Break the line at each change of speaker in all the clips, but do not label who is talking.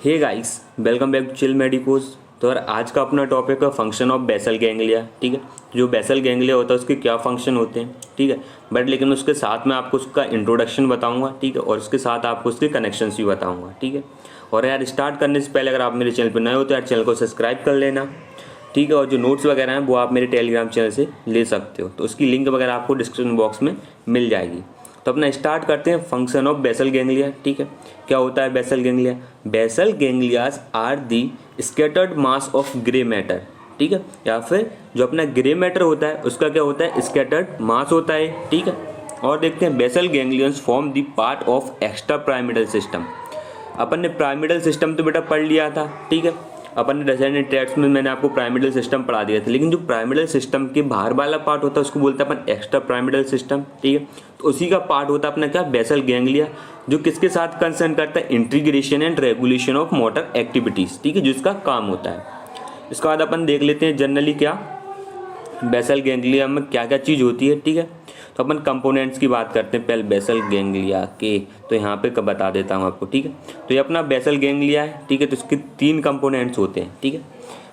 Hey guys, welcome back to chill medicos. तो यार आज का अपना टॉपिक है फंक्शन ऑफ बेसल गैंग्लिया। ठीक है, जो बेसल गैंग्लिया होता है उसके क्या फंक्शन होते हैं। ठीक है, बट लेकिन उसके साथ में आपको उसका इंट्रोडक्शन बताऊंगा। ठीक है, और उसके साथ आपको उसके कनेक्शंस भी बताऊंगा। ठीक है, और यार स्टार्ट करने से पहले अगर आप मेरे चैनल पर नए हो तो यार चैनल को सब्सक्राइब कर लेना। ठीक है, और जो नोट्स वगैरह हैं वो आप मेरे टेलीग्राम चैनल से ले सकते हो, तो उसकी लिंक वगैरह आपको डिस्क्रिप्शन बॉक्स में मिल जाएगी। तो अपना स्टार्ट करते हैं फंक्शन ऑफ बेसल गैंग्लिया। ठीक है, क्या होता है basal ganglia? Basal ganglias are the scattered mass of grey matter. ठीक है, या फिर जो अपना ग्रे मैटर होता है उसका क्या होता है? स्कैटर्ड मास होता है। ठीक है, और देखते हैं basal ganglions form the part of extrapyramidal system. अपन ने पिरामिडल सिस्टम तो बेटा पढ़ लिया था। ठीक है, अपन ने डिसेंडेंट ट्रैक्ट्स में मैंने आपको पिरामिडल सिस्टम पढ़ा दिया था, लेकिन जो पिरामिडल सिस्टम के बाहर वाला पार्ट होता है उसको बोलते हैं अपन एक्स्ट्रा पिरामिडल सिस्टम। ठीक है, तो उसी का पार्ट होता है अपना क्या? बेसल गैंग्लिया, जो किसके साथ कंसर्न करता है? Integration and regulation of motor activities. ठीक है, जिसका काम होता है। इसके बाद अपन देख लेते हैं जनरली क्या बेसल गैंग्लिया में क्या क्या चीज़ होती है। ठीक है, तो अपन कंपोनेंट्स की बात करते हैं पहले बेसल गैंग्लिया के। तो यहाँ पे बता देता हूँ आपको। ठीक है, तो ये अपना बेसल गैंग्लिया है। ठीक है, तो इसके 3 कंपोनेंट्स होते हैं। ठीक है,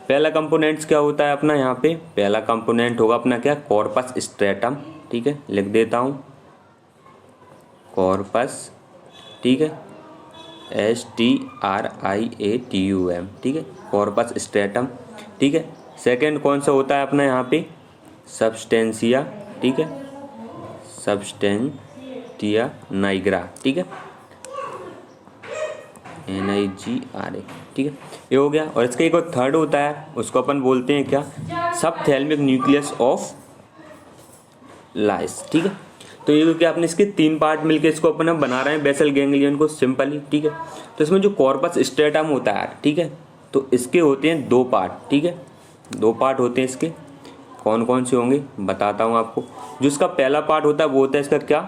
पहला कंपोनेंट्स क्या होता है अपना? यहाँ पे पहला कंपोनेंट होगा अपना क्या? Corpus striatum. ठीक है, लिख देता हूँ कॉर्पस। ठीक है, STRIATUM। ठीक है, कॉर्पस स्ट्रेटम। ठीक है, सेकेंड कौन सा होता है अपना यहाँ पे? सब्सटेंसिया। ठीक है, सब्सटेंटिया नाइग्रा। ठीक है, NIGRA। ठीक है, ये हो गया। और इसका एक और थर्ड होता है, उसको अपन बोलते हैं क्या? सबथैलेमिक न्यूक्लियस ऑफ लाइस। ठीक है, तो ये क्या आपने इसके 3 पार्ट मिलके इसको अपन बना रहे हैं बेसल गैंग्लियन को सिंपली। ठीक है, तो इसमें जो कॉर्पस स्ट्रेटम होता है, ठीक है, तो इसके होते हैं 2 पार्ट। ठीक है, 2 पार्ट होते हैं इसके। कौन कौन से होंगे बताता हूँ आपको। जो इसका पहला पार्ट होता है वो होता है इसका क्या?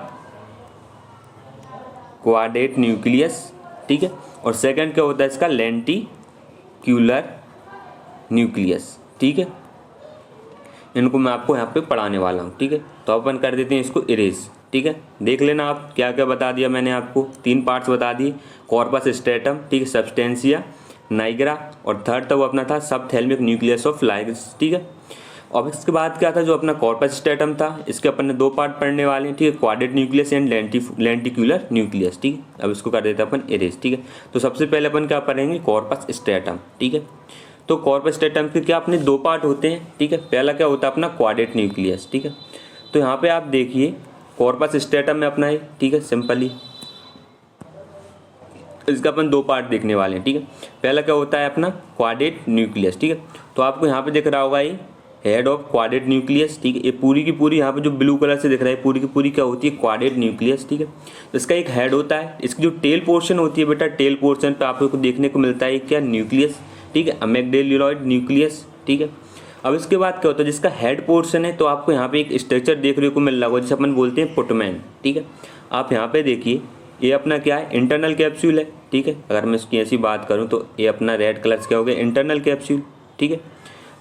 Quadrate nucleus. ठीक है, और सेकंड क्या होता है इसका? Lenticular nucleus. ठीक है, इनको मैं आपको यहाँ पे पढ़ाने वाला हूँ। ठीक है, तो अपन कर देते हैं इसको इरेज। ठीक है, देख लेना आप क्या क्या बता दिया मैंने आपको। 3 पार्ट्स बता दिए, कॉर्पस स्ट्रेटम, ठीक है, सब्सटेंसिया नाइग्रा, और थर्ड तो वो अपना था सबथैलेमिक न्यूक्लियस ऑफ लाइस। ठीक है, अब इसके बाद क्या था? जो अपना कॉर्पस स्ट्रेटम था, इसके अपन ने 2 पार्ट पढ़ने वाले हैं। ठीक है, quadrate nucleus and lenticular nucleus. ठीक है, अब इसको कर देते हैं अपन इरेज। ठीक है, तो सबसे पहले अपन क्या पढ़ेंगे? Corpus striatum. ठीक है, तो कॉर्पस स्ट्रेटम के क्या अपने 2 पार्ट होते हैं। ठीक है, पहला क्या होता है अपना? Quadrate nucleus. ठीक है, तो यहाँ पे आप देखिए कॉर्पस स्ट्रेटम में अपना है। ठीक है, सिंपली इसका अपन 2 पार्ट देखने वाले हैं। ठीक है, पहला क्या होता है अपना? Quadrate nucleus. ठीक है, तो आपको यहाँ पे दिख रहा होगा ये हेड ऑफ क्वाड्रेट न्यूक्लियस। ठीक है, ये पूरी की पूरी यहाँ पे जो ब्लू कलर से दिख रहा है पूरी की पूरी क्या होती है? Quadrate nucleus. ठीक है, तो इसका एक हेड होता है। इसकी जो टेल पोर्शन होती है बेटा, टेल पोर्शन पे आपको देखने को मिलता है क्या? न्यूक्लियस। ठीक है, अमेग्डालोइड न्यूक्लियस। ठीक है, अब इसके बाद क्या होता है? जिसका हेड पोर्शन है तो आपको यहाँ पे एक स्ट्रक्चर देखने को मिल रहा होगा जिसे अपन बोलते हैं पुटमैन। ठीक है, आप यहाँ पे देखिए ये अपना क्या है? इंटरनल कैप्सूल है। ठीक है, अगर मैं इसकी ऐसी बात करूँ तो ये अपना रेड कलर से क्या हो गया? Internal capsule. ठीक है,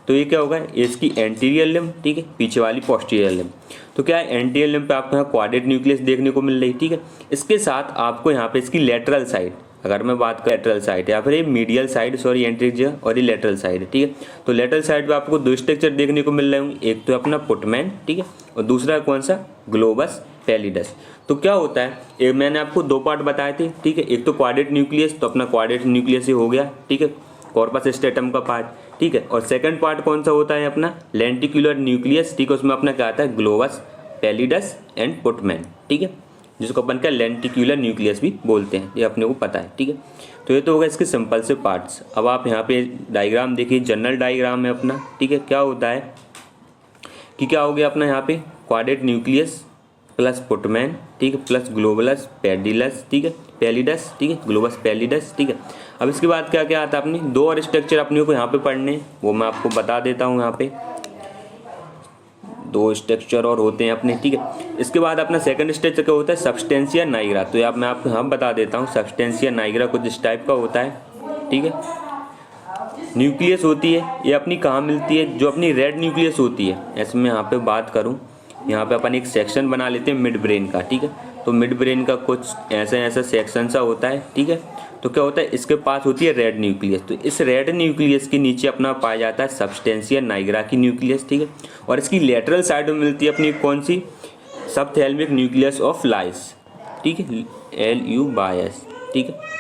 तो ये क्या होगा? ये इसकी एंटीरियर लिम्ब। ठीक है, पीछे वाली पोस्टीरियर लिम्ब। तो क्या है? एंटीरियर लिम्ब पे आपको यहाँ क्वाड्रेट न्यूक्लियस देखने को मिल रही। ठीक है, इसके साथ आपको यहाँ पे इसकी लेटरल साइड, अगर मैं बात करूँ लेटरल साइड या फिर ये मीडियल साइड, सॉरी एंटीरियर, और ये लेटरल साइड है। ठीक है, तो लेटरल साइड पे आपको 2 स्ट्रक्चर देखने को मिल रहे होंगे, एक तो अपना पुटमैन। ठीक है, और दूसरा कौन सा? Globus pallidus. तो क्या होता है? एक मैंने आपको 2 पार्ट बताए थे। ठीक है, एक तो क्वाड्रेट न्यूक्लियस, तो अपना क्वाड्रेट न्यूक्लियस ही हो गया। ठीक है, कॉर्पस स्ट्रेटम का पार्ट। ठीक है, और सेकंड पार्ट कौन सा होता है अपना? Lenticular nucleus. ठीक है, उसमें अपना क्या आता है? Globus pallidus and putamen. ठीक है, जिसको अपन का लेंटिक्यूलर न्यूक्लियस भी बोलते हैं, ये अपने को पता है। ठीक है, तो ये तो होगा इसके सिंपल से पार्ट्स। अब आप यहाँ पे डायग्राम देखिए, जनरल डायग्राम है अपना। ठीक है, क्या होता है कि क्या हो गया अपना यहाँ पे? Quadrate nucleus plus putamen. ठीक है, प्लस ग्लोबलस पैडिलस। ठीक है, पैलिडस। ठीक है, ग्लोबस पैलिडस। ठीक है, अब इसके बाद क्या क्या आता है अपनी? 2 और स्ट्रक्चर अपने को यहाँ पे पढ़ने, वो मैं आपको बता देता हूँ। यहाँ पे 2 स्ट्रक्चर और होते हैं अपने। ठीक है, इसके बाद अपना सेकंड स्ट्रक्चर क्या होता है? सब्सटेंसिया नाइग्रा। तो आप मैं आपको यहाँ बता देता हूँ, सब्सटेंसिया नाइग्रा कुछ इस टाइप का होता है। ठीक है, न्यूक्लियस होती है, ये अपनी कहाँ मिलती है? जो अपनी रेड न्यूक्लियस होती है, ऐसे मैं यहाँ पे बात करूँ, यहाँ पे अपन एक सेक्शन बना लेते हैं मिड ब्रेन का। ठीक है, तो मिड ब्रेन का कुछ ऐसा सेक्शन सा होता है, ठीक है। तो क्या होता है, इसके पास होती है रेड न्यूक्लियस। तो इस रेड न्यूक्लियस के नीचे अपना पाया जाता है सब्सटेंशिया नाइग्रा की न्यूक्लियस, ठीक है। और इसकी लेटरल साइड में मिलती है अपनी कौन सी, सबथैलेमिक न्यूक्लियस ऑफ लाइस, ठीक है, LUS, ठीक है।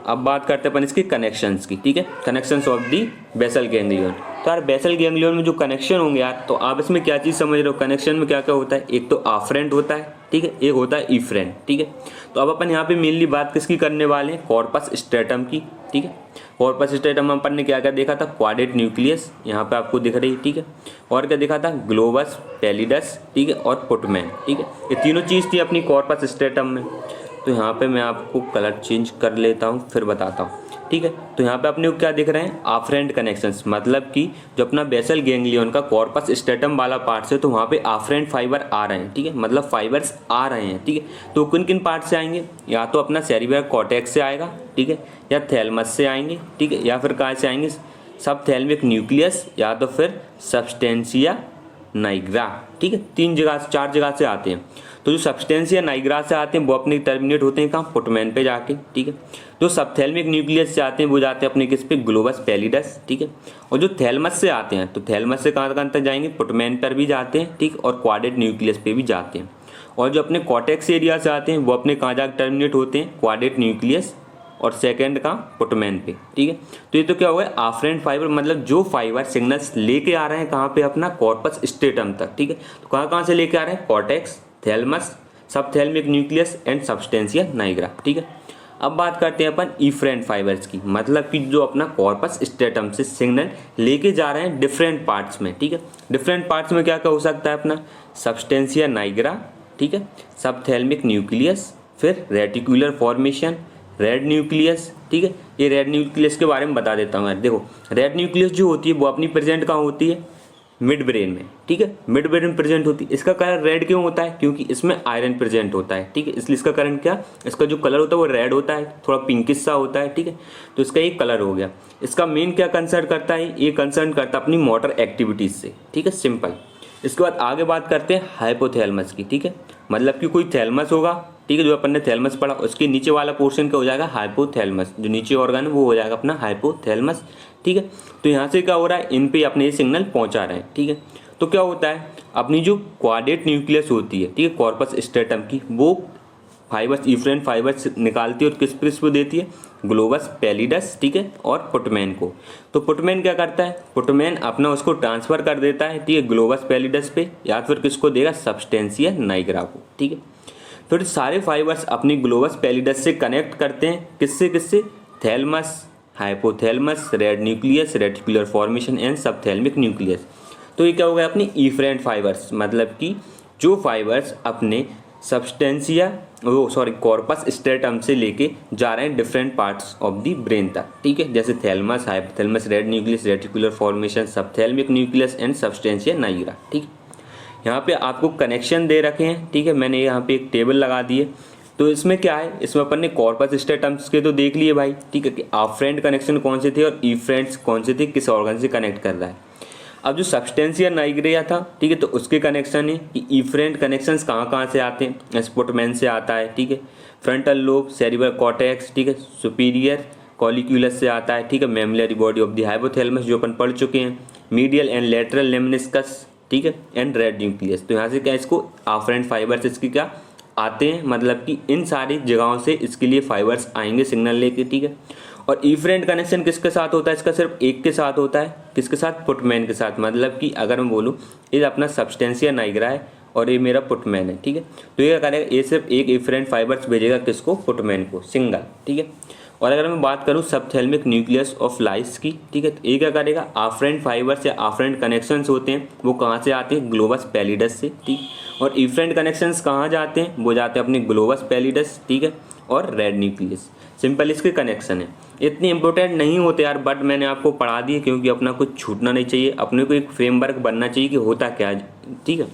अब बात करते हैं अपन इसके कनेक्शंस की, ठीक है, connections of the basal ganglion. तो यार बेसल गैंग्लियन में जो कनेक्शन होंगे यार, तो आप इसमें क्या चीज़ समझ रहे हो, कनेक्शन में क्या क्या होता है, एक तो आफरेंट होता है, ठीक है, एक होता है इफरेंट, ठीक है। तो अब अपन यहाँ पे मेनली बात किसकी करने वाले हैं, कॉर्पस स्ट्रेटम की, ठीक है। कॉर्पस स्ट्रेटम अपन ने क्या क्या देखा था, क्वाड्रेट न्यूक्लियस यहाँ पे आपको दिख रही है, ठीक है। और क्या देखा था, ग्लोबस पैलिडस, ठीक है, और पुटमैन, ठीक है। ये तीनों चीज़ थी अपनी कॉर्पस स्ट्रेटम में। तो यहाँ पे मैं आपको कलर चेंज कर लेता हूँ फिर बताता हूँ, ठीक है। तो यहाँ पे अपने को क्या दिख रहे हैं, आफरेंट कनेक्शंस, मतलब कि जो अपना बेसल गैंग्लियन का कॉर्पस स्ट्रेटम वाला पार्ट से, तो वहाँ पे आफरेंट फाइबर आ रहे हैं, ठीक है, मतलब फाइबर्स आ रहे हैं, ठीक है। तो किन किन पार्ट से आएंगे, या तो अपना सेरिब्रल कॉर्टेक्स से आएगा, ठीक है, या थैलमस से आएंगे, ठीक है, या फिर कहाँ से आएंगे, सबथैलेमिक न्यूक्लियस, या तो फिर सबस्टेंशिया नाइग्रा, ठीक है। 3 जगह से 4 जगह से आते हैं। तो जो सबस्टेंशिया नाइग्रा से आते हैं वो अपने टर्मिनेट होते हैं कहाँ, पुटमैन पे जाके, ठीक है। जो सबथैलेमिक न्यूक्लियस से आते हैं वो जाते हैं अपने किस पे, ग्लोबस पैलिडस, ठीक है। और जो थैलमस से आते हैं, तो थैलमस से कहाँ तक जाएंगे, पुटमैन पर भी जाते हैं, ठीक, और क्वाड्रेट न्यूक्लियस पे भी जाते हैं। और जो अपने कॉर्टेक्स एरिया से आते हैं वो अपने कहाँ जाकर टर्मिनेट होते हैं, क्वाड्रेट न्यूक्लियस, और सेकंड का पुटमैन पे, ठीक है। तो ये तो क्या हो गया, आफरेंट फाइबर, मतलब जो फाइबर सिग्नल्स लेके आ रहे हैं कहाँ पे, अपना कॉर्पस स्ट्रेटम तक, ठीक है। तो कहाँ से लेके आ रहे हैं, cortex, thalamus, subthalamic nucleus and substantia nigra, ठीक है। अब बात करते हैं अपन इफरेंट फाइबर्स की, मतलब कि जो अपना कॉर्पस स्ट्रेटम से सिग्नल लेके जा रहे हैं डिफरेंट पार्ट्स में, ठीक है। डिफरेंट पार्ट्स में क्या क्या हो सकता है अपना, सबस्टेंशिया नाइग्रा, ठीक है, सबथैलेमिक न्यूक्लियस, फिर रेटिकुलर फॉर्मेशन, रेड न्यूक्लियस, ठीक है। ये रेड न्यूक्लियस के बारे में बता देता हूँ यार। देखो रेड न्यूक्लियस जो होती है वो अपनी प्रेजेंट कहाँ होती है, मिड ब्रेन में, ठीक है, मिड ब्रेन में प्रेजेंट होती है। इसका कलर रेड क्यों होता है, क्योंकि इसमें आयरन प्रेजेंट होता है, ठीक है, इसलिए इसका करंट क्या, इसका जो कलर होता है वो रेड होता है, थोड़ा पिंकिश सा होता है, ठीक है। तो इसका ये कलर हो गया। इसका मेन क्या कंसर्न करता है, ये कंसर्न करता है अपनी मोटर एक्टिविटीज से, ठीक है, सिंपल। इसके बाद आगे बात करते हैं हाइपोथैलेमस की, ठीक है, मतलब कि कोई थैलमस होगा, ठीक है, जो अपन ने थैलमस पढ़ा, उसके नीचे वाला पोर्शन क्या हो जाएगा, हाइपोथैलेमस, जो नीचे ऑर्गन है वो हो जाएगा अपना हाइपोथैलेमस, ठीक है। तो यहाँ से क्या हो रहा है, इन पे अपने सिग्नल पहुँचा रहे हैं, ठीक है। तो क्या होता है, अपनी जो क्वाड्रेट न्यूक्लियस होती है, ठीक है, कॉर्पस स्ट्रेटम की, वो फाइबर्स, इफरेंट फाइबर्स निकालती है और किस प्रेस को देती है, ग्लोबस पैलिडस, ठीक है, और पुटमैन को। तो पुटमैन क्या करता है, पुटमैन अपना उसको ट्रांसफर कर देता है, ठीक है, ग्लोबस पैलिडस पे, या फिर किसको देगा, सबस्टेंशिया नाइग्रा को, ठीक है। फिर सारे फाइबर्स अपनी ग्लोबस पैलिडस से कनेक्ट करते हैं, किससे किससे, thalamus, hypothalamus, red nucleus, reticular formation and subthalamic nucleus. तो ये क्या हो गया, अपनी इफरेंट फाइबर्स, मतलब कि जो फाइबर्स अपने सबस्टेंशिया कॉर्पस स्ट्रेटम से लेके जा रहे हैं different parts of the brain तक, ठीक है, जैसे thalamus, hypothalamus, red nucleus, reticular formation, subthalamic nucleus and substantia nigra, ठीक है। यहाँ पे आपको कनेक्शन दे रखे हैं, ठीक है, मैंने यहाँ पे एक टेबल लगा दी है। तो इसमें क्या है, इसमें अपन ने कॉर्पस स्ट्रेटम्स के तो देख लिए भाई, ठीक है, कि आफरेंट कनेक्शन कौन से थे और इफरेंट्स कौन से थे, किस ऑर्गन से कनेक्ट कर रहा है। अब जो सबस्टेंशिया नाइग्रा था, ठीक है, तो उसके कनेक्शन है कि इफरेंट कनेक्शंस कहाँ से आते हैं, पुटमैन से आता है, ठीक है, फ्रंटल लोब, सेरिब्रल कॉर्टेक्स, ठीक है, सुपीरियर कॉलिक्यूलस से आता है, ठीक है, memory body of the hypothalamus जो अपन पढ़ चुके हैं, मीडियल एंड लेटरल लेमिनिस्कस, ठीक है, एंड रेड न्यूक्लियस। तो यहाँ से क्या, इसको आफरेंट फाइबर्स इसकी क्या आते हैं, मतलब कि इन सारी जगहों से इसके लिए फाइबर्स आएंगे सिग्नल लेके, ठीक है। और इफरेंट कनेक्शन किसके साथ होता है, इसका सिर्फ एक के साथ होता है, किसके साथ, पुटमैन के साथ। मतलब कि अगर मैं बोलूँ ये अपना सबस्टेंशिया नाइग्रा है और ये मेरा पुटमैन है, ठीक है। तो ये क्या करेगा, ये सिर्फ एक इफरेंट फाइबर्स भेजेगा किसको, पुटमैन को, सिंगल, ठीक है। और अगर मैं बात करूँ सबथैलेमिक न्यूक्लियस ऑफ लाइस की, ठीक है, तो ये क्या करेगा, आफरेंट फाइबर्स या आफरेंट कनेक्शंस होते हैं वो कहाँ से आते हैं, ग्लोबस पैलिडस से, ठीक। और इफरेंट कनेक्शंस कहाँ जाते हैं, वो जाते हैं अपने ग्लोबस पैलिडस, ठीक है, और रेड न्यूक्लियस। सिंपल इसके कनेक्शन है, इतने इंपॉर्टेंट नहीं होते यार, बट मैंने आपको पढ़ा दिए क्योंकि अपना कुछ छूटना नहीं चाहिए, अपने को एक फ्रेमवर्क बनना चाहिए कि होता क्या है, ठीक है।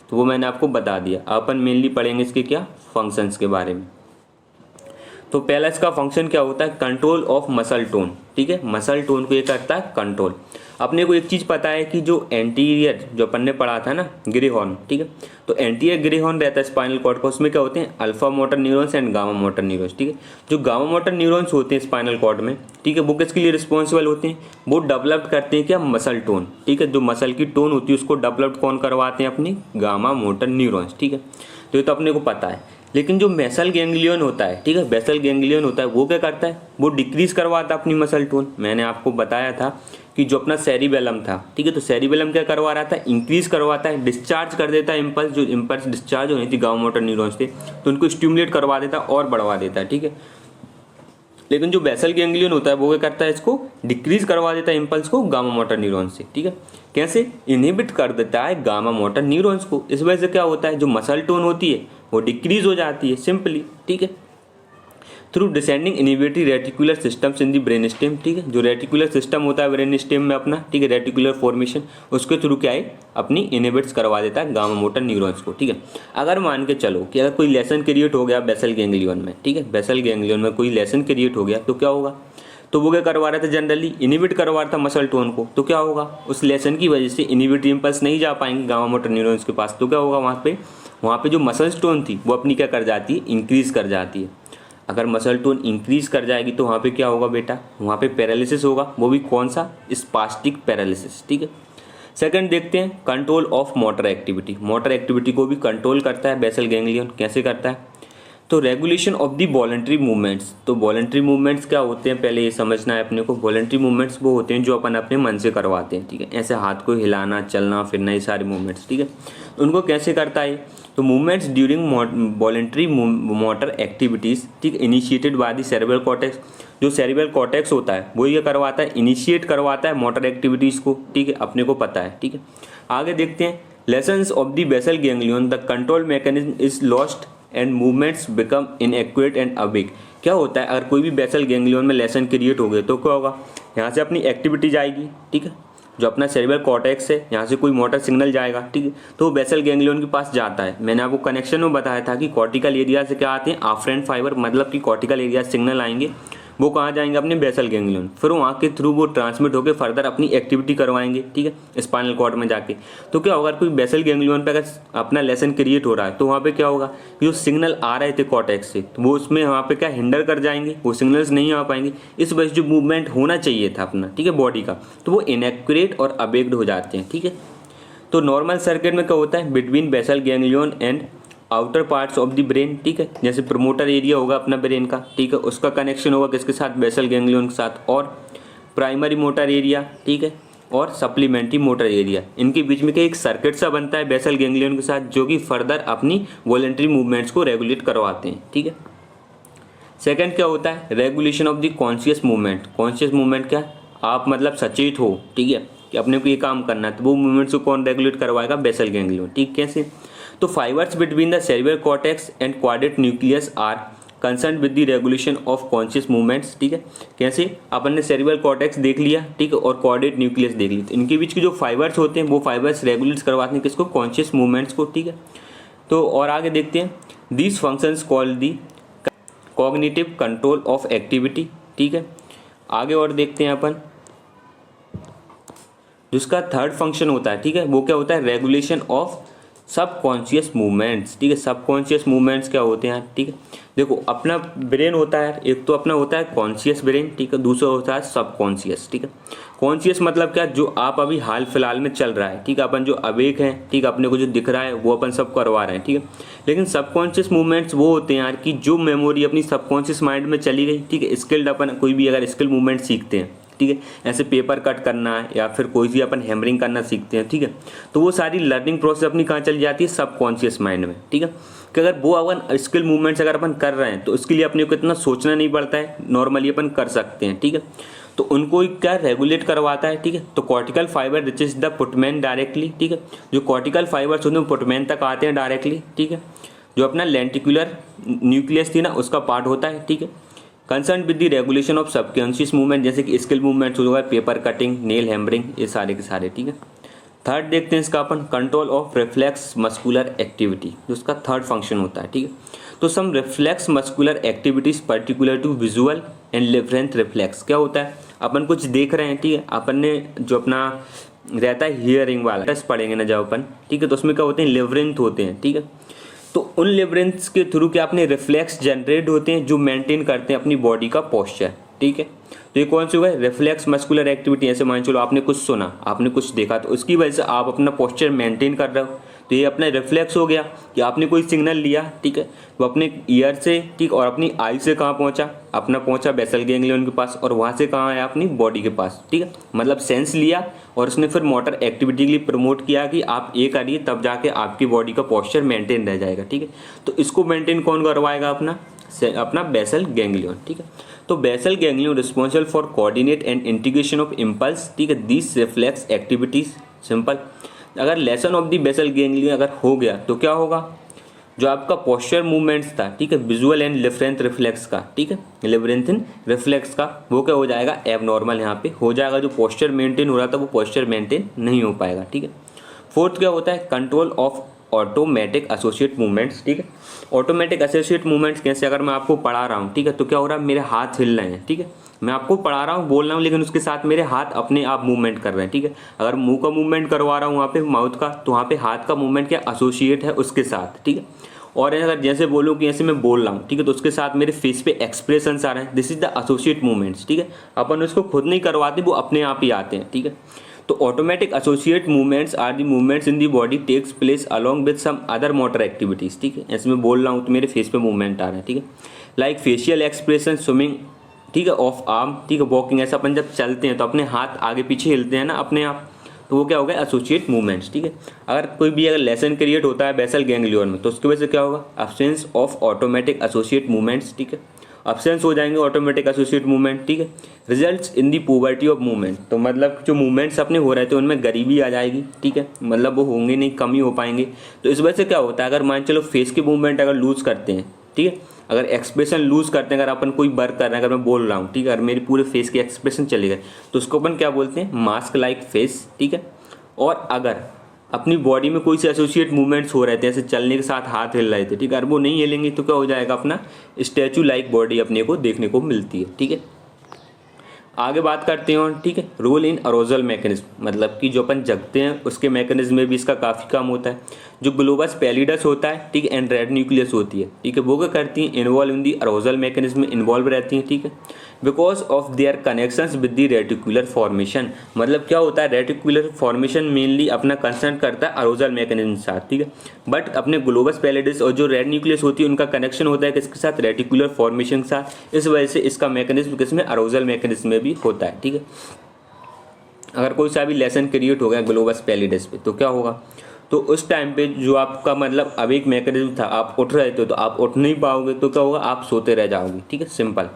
तो वो मैंने आपको बता दिया। अपन मेनली पढ़ेंगे इसके क्या फंक्शंस के बारे में। तो पहला इसका फंक्शन क्या होता है, कंट्रोल ऑफ मसल टोन, ठीक है, मसल टोन को ये करता है कंट्रोल। अपने को एक चीज़ पता है कि जो एंटीरियर, जो अपन ने पढ़ा था ना ग्रे हॉर्न, ठीक है, तो एंटीरियर ग्रे हॉर्न रहता है स्पाइनल कॉर्ड का, उसमें क्या होते हैं alpha motor neurons and gamma motor neurons, ठीक है। जो गामा मोटर न्यूरॉन्स होते हैं स्पाइनल कॉर्ड में, ठीक है, वो किसके लिए रिस्पॉन्सिबल होते हैं, वो डेवलप करते हैं क्या मसल टोन, ठीक है, जो मसल की टोन होती है उसको डेवलप कौन करवाते हैं, अपनी गामा मोटर न्यूरॉन्स, ठीक है। तो ये तो अपने को पता है। लेकिन जो बेसल गैंग्लियन होता है, ठीक है, बेसल गैंग्लियन होता है वो क्या करता है, वो डिक्रीज करवाता है अपनी मसल टोन। मैंने आपको बताया था कि जो अपना सेरिबेलम था, ठीक है, तो सेरिबेलम क्या करवा रहा था, इंक्रीज करवाता है, डिस्चार्ज कर देता है इम्पल्स, जो इम्पल्स डिस्चार्ज होनी थी गामा मोटर न्यूरॉन्स थे तो उनको स्टिमुलेट करवा देता है और बढ़वा देता है, ठीक है। लेकिन जो बेसल गैंग्लियन होता है वो क्या करता है, इसको डिक्रीज करवा देता है इम्पल्स को गामा मोटर न्यूरॉन्स से, ठीक है। कैसे, इनहिबिट कर देता है गामा मोटर न्यूरॉन्स को। इस वजह से क्या होता है, जो मसल टोन होती है वो डिक्रीज हो जाती है सिंपली, ठीक है, through descending inhibitory reticular systems in the brain stem, ठीक है। जो रेटिकुलर सिस्टम होता है ब्रेन स्टेम में अपना, ठीक है, रेटिकुलर फॉर्मेशन, उसके थ्रू क्या है अपनी इनिबिट्स करवा देता है गामा मोटर न्यूरॉन्स को, ठीक है। अगर मान के चलो कि अगर कोई लेसन क्रिएट हो गया बेसल गैंग्लियन में, ठीक है, बेसल गैंग्लियन में कोई लेसन क्रिएट हो गया तो क्या होगा, तो वो क्या करवा रहा था, जनरली इनिबिट करवा रहा था मसल टोन को, तो क्या होगा, उस लेसन की वजह से इनिबिटरी इम्पल्स नहीं जा पाएंगे गामा मोटर न्यूरॉन्स के पास, तो क्या होगा, वहाँ पे जो मसल टोन थी वो अपनी क्या कर जाती है, इंक्रीज कर जाती है। अगर मसल टोन इंक्रीज कर जाएगी तो वहाँ पे क्या होगा बेटा, वहाँ पे पैरालिसिस होगा, वो भी कौन सा, स्पास्टिक पैरालिसिस, ठीक है। सेकंड देखते हैं control of motor activity. Motor activity को भी कंट्रोल करता है बेसल गैंग्लियन, कैसे करता है, तो regulation of the voluntary movements. तो वॉलंटरी मूवमेंट्स क्या होते हैं पहले ये समझना है अपने को। वॉलंटरी मूवमेंट्स वो होते हैं जो अपन अपने मन से करवाते हैं, ठीक है, ऐसे हाथ को हिलाना, चलना फिरना, ये सारे मूवमेंट्स, ठीक है। उनको कैसे करता है, तो movements during voluntary motor activities, ठीक, initiated by the cerebral cortex. जो सेरेब्रल कॉर्टेक्स होता है वो ये करवाता है, इनिशिएट करवाता है मोटर एक्टिविटीज़ को, ठीक है, अपने को पता है, ठीक है। आगे देखते हैं lesions of the basal ganglion, the control mechanism is lost and movements become inaccurate and awake. क्या होता है, अगर कोई भी बेसल गैंग्लियन में लेसन क्रिएट हो गए तो क्या होगा, यहाँ से अपनी एक्टिविटी जाएगी, ठीक है, जो अपना सेरेब्रल कॉर्टेक्स है यहाँ से कोई मोटर सिग्नल जाएगा, ठीक है, तो वो बेसल गैंग्लियन के पास जाता है। मैंने आपको कनेक्शन में बताया था कि कॉर्टिकल एरिया से क्या आते हैं, आफ्रेंट फाइबर, मतलब कि कॉर्टिकल एरिया सिग्नल आएंगे, वो कहाँ जाएंगे, अपने बेसल गैंग्लियन, फिर वहाँ के थ्रू वो ट्रांसमिट होकर फर्दर अपनी एक्टिविटी करवाएंगे, ठीक है, स्पाइनल कॉर्ड में जाके। तो क्या होगा, कोई बेसल गैंग्लियन पे अगर अपना लेसन क्रिएट हो रहा है तो वहाँ पे क्या होगा, जो सिग्नल आ रहे थे कॉर्टेक्स से तो वो उसमें वहाँ पे क्या हिंडर कर जाएंगे, वो सिग्नल्स नहीं आ पाएंगे। इस वजह से जो मूवमेंट होना चाहिए था अपना, ठीक है, बॉडी का, तो वो इनएक्यूरेट और अबेक्ड हो जाते हैं, ठीक है। तो नॉर्मल सर्किट में क्या होता है, between basal ganglion and outer parts of the brain, ठीक है, जैसे प्रमोटर एरिया होगा अपना ब्रेन का, ठीक है, उसका कनेक्शन होगा किसके साथ, बेसल गैंग्लियन के साथ, और प्राइमरी मोटर एरिया, ठीक है, और सप्लीमेंट्री मोटर एरिया, इनके बीच में क्या एक सर्किट सा बनता है बेसल गैंग्लियन के साथ, जो कि फर्दर अपनी वॉलंटरी मूवमेंट्स को रेगुलेट करवाते हैं, ठीक है। सेकंड क्या होता है, regulation of the conscious movement. Conscious movement क्या, आप मतलब सचेत हो, ठीक है, कि अपने को ये काम करना है, तो वो मूवमेंट्स को कौन रेगुलेट करवाएगा, बेसल गैंग्लियन, ठीक, कैसे, तो fibres between the cerebral cortex and quadrate nucleus are concern with the regulation of conscious movements, ठीक है, कैसे, अपन ने सेरेब्रल कॉर्टेक्स देख लिया, ठीक है, और क्वाड्रेट न्यूक्लियस देख लिया, तो इनके बीच के जो फाइबर्स होते हैं वो फाइबर्स रेगुलेट करवाते हैं किसको, कॉन्शियस मूवमेंट्स को, ठीक है। तो और आगे देखते हैं, these functions called the cognitive control of activity, ठीक है। आगे और देखते हैं अपन, जिसका थर्ड फंक्शन होता है, ठीक है, वो क्या होता है, रेगुलेशन ऑफ सबकॉन्शियस मूवमेंट्स, ठीक है। सबकॉन्शियस मूवमेंट्स क्या होते हैं, ठीक है, देखो अपना ब्रेन होता है, एक तो अपना होता है कॉन्शियस ब्रेन, ठीक है, दूसरा होता है सबकॉन्शियस, ठीक है। कॉन्शियस मतलब क्या, जो आप अभी हाल फिलहाल में चल रहा है, ठीक है, अपन जो अवेक हैं, ठीक है, अपने को जो दिख रहा है वो अपन सब करवा रहे हैं, ठीक है। लेकिन सबकॉन्शियस मूवमेंट्स वो होते हैं यार कि जो मेमोरी अपनी सबकॉन्शियस माइंड में चली गई, ठीक है, स्किल्ड अपन कोई भी अगर स्किल मूवमेंट सीखते हैं, ठीक है, ऐसे पेपर कट करना है या फिर कोई भी अपन हैमरिंग करना सीखते हैं, ठीक है, तो वो सारी लर्निंग प्रोसेस अपनी कहाँ चली जाती है, सबकॉन्शियस माइंड में, ठीक है। कि अगर वो अपन स्किल मूवमेंट्स अगर अपन कर रहे हैं तो उसके लिए अपने को इतना सोचना नहीं पड़ता है, नॉर्मली अपन कर सकते हैं, ठीक है। तो उनको क्या रेगुलेट करवाता है, ठीक है। तो cortical fibre reaches the putamen directly, ठीक है, जो कॉर्टिकल फाइबर्स होते हैं पुटमैन तक आते हैं डायरेक्टली, ठीक है, जो अपना लेंटिकुलर न्यूक्लियस थी ना उसका पार्ट होता है, ठीक है। Concern with the regulation of subconscious movement, जैसे कि स्किल मूवमेंट्स हो गए, पेपर कटिंग, नेल हैमरिंग, ये सारे के सारे, ठीक है। थर्ड देखते हैं इसका अपन, control of reflex muscular activity, जो उसका थर्ड फंक्शन होता है, ठीक है। तो some reflex muscular activities particular to visual and labyrinth reflex. क्या होता है, अपन कुछ देख रहे हैं, ठीक है, अपन ने जो अपना रहता है हियरिंग वाला टेस्ट पढ़ेंगे ना जब अपन, ठीक है, तो उसमें क्या होते हैं, लेवरेंथ होते हैं, ठीक है। तो उन लेवरेंथ्स के थ्रू क्या अपने रिफ्लेक्स जनरेट होते हैं जो मेंटेन करते हैं अपनी बॉडी का पोस्चर, ठीक है। तो ये कौन सी हुआ है, रिफ्लेक्स मस्कुलर एक्टिविटी। ऐसे मान चलो आपने कुछ सुना, आपने कुछ देखा, तो उसकी वजह से आप अपना पोस्चर मेंटेन कर रहे हो, तो ये अपना रिफ्लेक्स हो गया कि आपने कोई सिग्नल लिया, ठीक है, वो अपने ईयर से, ठीक, और अपनी आई से कहाँ पहुँचा, अपना पहुँचा बेसल गैंग्लियन के पास, और वहाँ से कहाँ आया, अपनी बॉडी के पास, ठीक है। मतलब सेंस लिया और उसने फिर मोटर एक्टिविटी के लिए प्रमोट किया कि आप ये करिए, तब जाके आपकी बॉडी का पोस्चर मेंटेन रह जाएगा, ठीक है। तो इसको मेंटेन कौन करवाएगा, अपना बेसल गैंग्लियन, ठीक है। तो basal ganglion responsible for coordinate and integration of impulse, ठीक है, दिस रिफ्लेक्स एक्टिविटीज। सिंपल, अगर lesson of the basal ganglion अगर हो गया तो क्या होगा, जो आपका पोस्चर मूवमेंट्स था, ठीक है, विजुअल एंड लेवरेंथ रिफ्लेक्स का, ठीक है, लेवरेंथिन रिफ्लेक्स का, वो क्या हो जाएगा, एबनॉर्मल यहाँ पे हो जाएगा। जो पोस्चर मेंटेन हो रहा था वो पोस्चर मेंटेन नहीं हो पाएगा, ठीक है। फोर्थ क्या होता है, control of automatic associate movements, ठीक है। ऑटोमेटिक एसोसिएट मूवमेंट्स कैसे, अगर मैं आपको पढ़ा रहा हूँ, ठीक है, तो क्या हो रहा है, मेरे हाथ हिल रहे हैं, ठीक है, मैं आपको पढ़ा रहा हूँ, बोल रहा हूँ, लेकिन उसके साथ मेरे हाथ अपने आप मूवमेंट कर रहे हैं, ठीक है। अगर मुंह का मूवमेंट करवा रहा हूँ वहाँ पे माउथ का, तो वहाँ पे हाथ का मूवमेंट क्या एसोसिएट है उसके साथ, ठीक है। और अगर जैसे बोलूँ कि ऐसे मैं बोल रहा हूँ, ठीक है, तो उसके साथ मेरे फेस पे एक्सप्रेशंस आ रहे हैं, this is the associate movements, ठीक है। अपन उसको खुद नहीं करवाते, वो अपने आप ही आते हैं, ठीक है। तो automatic associate movements are the movements in the body takes place along with some other motor activities, ठीक है। ऐसे मैं बोल रहा हूँ तो मेरे फेस पे मूवमेंट आ रहे हैं, ठीक है, लाइक फेशियल एक्सप्रेशन, स्विमिंग, ठीक है, ऑफ आर्म, ठीक है, वॉकिंग। ऐसा अपन जब चलते हैं तो अपने हाथ आगे पीछे हिलते हैं ना अपने आप, तो वो क्या होगा, एसोसिएट मूवमेंट्स, ठीक है। अगर कोई भी अगर लेसन क्रिएट होता है बेसल गैंग्लियन में, तो उसकी वजह से क्या होगा, absence of automatic associate movements, ठीक है, एब्सेंस हो जाएंगे ऑटोमेटिक एसोसिएट मूवमेंट, ठीक है। Results in the poverty of movement, तो मतलब जो मूवमेंट्स अपने हो रहे थे उनमें गरीबी आ जाएगी, ठीक है, मतलब वो होंगे नहीं, कम ही हो पाएंगे। तो इस वजह से क्या होता है, अगर मान चलो फेस के मूवमेंट अगर लूज करते हैं, ठीक है, अगर एक्सप्रेशन लूज करते हैं, अगर अपन कोई वर्क कर रहे हैं, अगर मैं बोल रहा हूँ, ठीक है, अगर मेरे पूरे फेस के एक्सप्रेशन चले गए, तो उसको अपन क्या बोलते हैं, मास्क लाइक फेस, ठीक है। और अगर अपनी बॉडी में कोई से एसोसिएट मूवमेंट्स हो रहे थे, ऐसे चलने के साथ हाथ हिल रहे थे, ठीक है, अगर वो नहीं हिलेंगे तो क्या हो जाएगा, अपना स्टैचू लाइक बॉडी अपने को देखने को मिलती है, ठीक है। आगे बात करते हैं, ठीक है, रोल इन अरोजल मैकेनिज्म, मतलब कि जो अपन जगते हैं उसके मैकेनिज्म में भी इसका काफ़ी काम होता है। जो ग्लोबस पैलिडस होता है, ठीक है, एंड रेड न्यूक्लियस होती है, ठीक है, वो क्या करती हैं, इन्वॉल्व इन दी अरोजल मैकेनिज्म में इन्वॉल्व रहती हैं, ठीक है, because of their connections with the reticular formation. मतलब क्या होता है, रेटिकुलर फॉर्मेशन मेनली अपना कंसर्न करता है अरोजल मैकेनिज्म के साथ, ठीक है, बट अपने ग्लोबस पैलिडस और जो रेड न्यूक्लियस होती है उनका कनेक्शन होता है किसके साथ, रेटिकुलर फॉर्मेशन के साथ। इस वजह से इसका मैकेनिज्म किसमें, अरोजल मैकेनिज्म में भी होता है, ठीक है। अगर कोई सा भी लेसन क्रिएट हो गया ग्लोबस पैलिडस पे, तो क्या होगा, तो उस टाइम पे जो आपका मतलब अब एक मैकेनिज्म था, आप उठ रहे थे तो आप उठ नहीं पाओगे, तो क्या होगा, आप सोते रह जाओगे, ठीक है, सिंपल।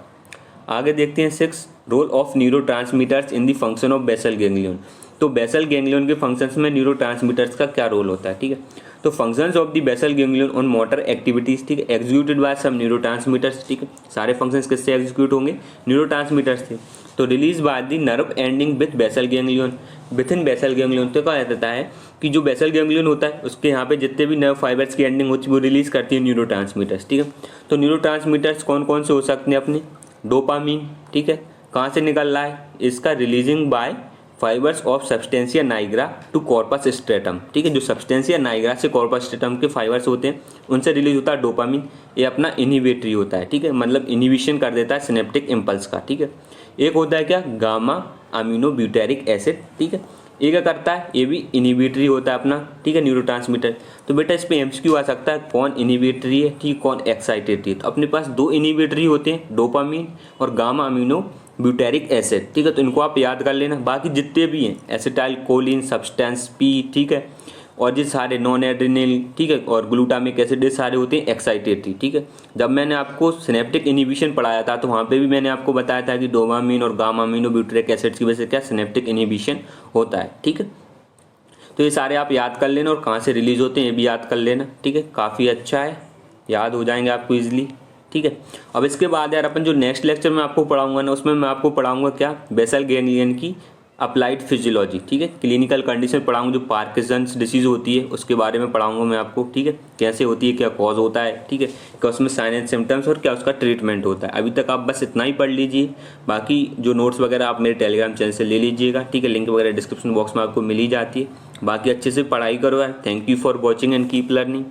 आगे देखते हैं 6, role of neurotransmitters in the function of basal ganglion. तो बेसल गैंग्लियन के फंक्शंस में न्यूरोट्रांसमीटर्स का क्या रोल होता है, ठीक है। तो functions of the basal ganglion on motor activities, ठीक है, एग्जीक्यूटेड बाय सम न्यूरोट्रांसमीटर्स, ठीक है, सारे फंक्शंस किससे एग्जीक्यूट होंगे, न्यूरोट्रांसमीटर्स से। तो release by the nerve ending with basal ganglion, with in basal ganglion. तो कहा जाता है कि जो बेसल गैंग्लियन होता है उसके यहाँ पे जितने भी नर्व फाइबर्स की एंडिंग होती है वो रिलीज करती है न्यूरोट्रांसमीटर्स, ठीक है। तो न्यूरोट्रांसमीटर्स कौन कौन से हो सकते हैं अपने, डोपामीन, ठीक है, कहाँ से निकल रहा है, इसका releasing by fibres of substantia nigra to corpus striatum, ठीक है, जो सब्सटेंसिया नाइग्रा से कॉर्पस स्ट्रेटम के फाइबर्स होते हैं उनसे रिलीज होता है डोपामीन। ये अपना इनहिबिटरी होता है, ठीक है, मतलब इनहिबिशन कर देता है सिनेप्टिक इम्पल्स का, ठीक है। एक होता है क्या, गामा अमीनो ब्यूटेरिक एसिड, ठीक है, ये क्या करता है, ये भी इनहिबिटरी होता है अपना, ठीक है, न्यूरोट्रांसमीटर। तो बेटा इस पे एमसीक्यू आ सकता है, कौन इनहिबिटरी है, ठीक, कौन एक्साइटेटरी है। तो अपने पास 2 इनहिबिटरी होते हैं, डोपामीन और गामा अमीनो ब्यूटेरिक एसिड, ठीक है, तो इनको आप याद कर लेना। बाकी जितने भी हैं, एसिटाइल कोलिन, सब्सटेंस पी, ठीक है, और ये सारे नॉन एड्रिनल, ठीक है, और ग्लूटामिक एसिड, ये सारे होते हैं एक्साइटेटरी, ठीक है। जब मैंने आपको सिनेप्टिक इनहिबिशन पढ़ाया था तो वहाँ पे भी मैंने आपको बताया था कि डोपामीन और गामा अमीनो ब्यूटेरिक एसिड की वजह से क्या सिनेप्टिक इनहिबिशन होता है, ठीक है। तो ये सारे आप याद कर लेना और कहाँ से रिलीज होते हैं ये भी याद कर लेना, ठीक है, काफ़ी अच्छा है, याद हो जाएंगे आपको ईजिली, ठीक है। अब इसके बाद यार अपन जो नेक्स्ट लेक्चर में आपको पढ़ाऊंगा ना, उसमें मैं आपको पढ़ाऊंगा क्या, बेसल गैंग्लियन की अप्लाइड फिजियोलॉजी, ठीक है। क्लिनिकल कंडीशन पढ़ाऊंगा, जो पार्किंसंस डिसीज होती है उसके बारे में पढ़ाऊंगा मैं आपको, ठीक है। कैसे होती है, क्या कॉज होता है, ठीक है, क्या उसमें साइन एंड सिम्टम्स और क्या उसका ट्रीटमेंट होता है। अभी तक आप बस इतना ही पढ़ लीजिए, बाकी जो नोट्स वगैरह आप मेरे टेलीग्राम चैनल से ले लीजिएगा, ठीक है। लिंक वगैरह डिस्क्रिप्शन बॉक्स में आपको मिल ही जाती है। बाकी अच्छे से पढ़ाई करो यार। Thank you for watching and keep learning.